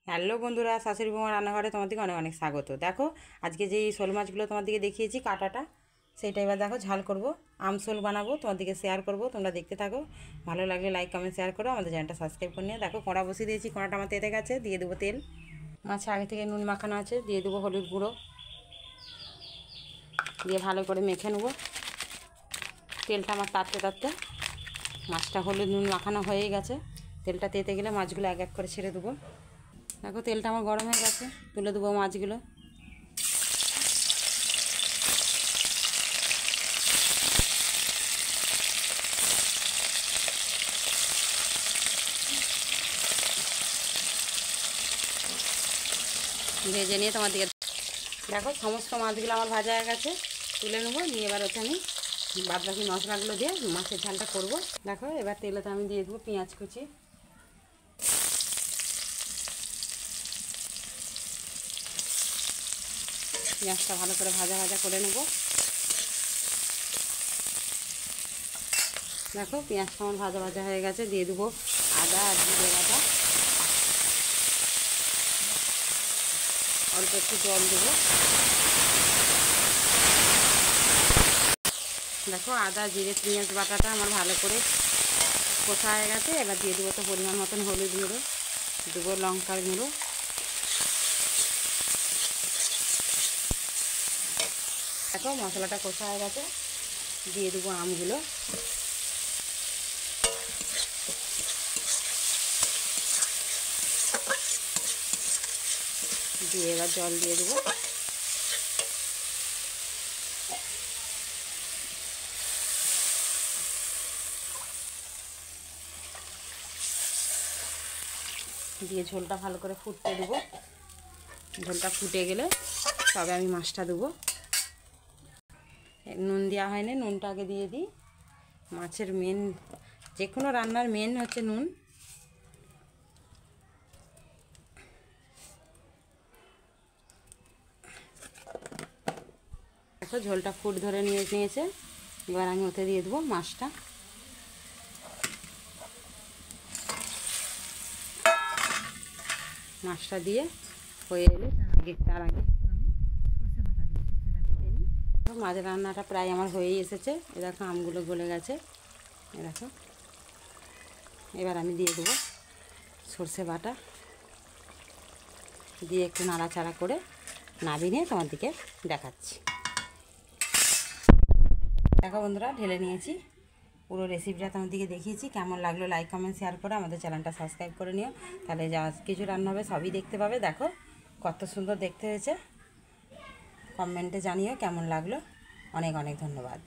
Hello বন্ধুরা, শাশুড়ি বৌমা রান্নাঘরে তোমাদেরকে অনেক অনেক স্বাগত। দেখো আজকে যে শোল মাছগুলো তোমাদেরকে দেখিয়েছি কাটাটা, সেটা এবার দেখো ঝাল করব, আমশোল বানাবো, তোমাদেরকে শেয়ার করব। তোমরা দেখতে থাকো, ভালো লাগলে লাইক কমেন্ট শেয়ার করো, আমাদের চ্যানেলটা সাবস্ক্রাইব করে নিয়ে। দেখো কড়া বসিয়ে দিয়েছি, কড়াটা আমার তেতে গেছে, দিয়ে দেবো তেল। মাছে আগে থেকে নুন মাখানো আছে, দিয়ে দেবো হলুদ গুঁড়ো, দিয়ে ভালো করে মেখে নেবো। তেলটা আমার তাততে তাততে মাছটা হলুদ নুন মাখানো হয়েই গেছে। তেলটা তেতে গেলে মাছগুলো এক এক করে ছেড়ে দেবো। দেখো তেলটা আমার গরম হয়ে গেছে, তুলে দেবো মাছগুলো। ভেজে নিয়ে তোমার দিকে দেখো সমস্ত মাছগুলো আমার ভাজা হয়ে গেছে, তুলে নেবো। নিয়ে এবার হচ্ছে আমি বাদ বাকি মশলাগুলো দিয়ে মাছের ঝালটা করবো। দেখো এবার তেলেতে আমি দিয়ে দেবো পেঁয়াজ কুচি, পেঁয়াজটা ভালো করে ভাজা ভাজা করে নেব। দেখো পেঁয়াজটা আমার ভাজা ভাজা হয়ে গেছে, দিয়ে দেবো আদা আর জিরে বাটা, অল্প একটু জল দেবো। দেখো আদা জিরে পেঁয়াজ বাটাটা আমার ভালো করে কষা হয়ে গেছে। এবার দিয়ে দেবো তো পরিমাণ মতন হলুদ গুঁড়ো, দেবো লঙ্কার গুঁড়ো। দেখো মশলাটা কষা হয়ে গেছে, দিয়ে দেবো আমগুলো, দিয়ে এবার জল দিয়ে দেবো। দিয়ে ঝোলটা ভালো করে ফুটতে দেবো। ঝোলটা ফুটে গেলে তবে আমি মাছটা দেবো। নুন দেওয়া হয়নি, নুনটা আগে দিয়ে দিই। মাছের মেন, যে কোনো রান্নার মেন হচ্ছে নুন। দেখো ঝোলটা ফুট ধরে নিয়েছে, এবার আমি ওতে দিয়ে দেবো মাছটা। মাছটা দিয়ে হয়ে এলে তার আগে মাছের রান্নাটা প্রায় আমার হয়েই এসেছে। এ দেখো আমগুলো গলে গেছে, এ দেখো। এবার আমি দিয়ে দেবো সর্ষে বাটা, দিয়ে একটু নাড়াচাড়া করে নামিয়ে তোমার দিকে দেখাচ্ছি। দেখো বন্ধুরা ঢেলে নিয়েছি, পুরো রেসিপিটা তোমার দিকে দেখিয়েছি। কেমন লাগলো লাইক কমেন্ট শেয়ার করে আমাদের চ্যানেলটা সাবস্ক্রাইব করে নিও, তাহলে যা কিছু রান্না হবে সবই দেখতে পাবে। দেখো কত সুন্দর দেখতে হয়েছে, কমেন্টে জানিও কেমন লাগলো। অনেক অনেক ধন্যবাদ।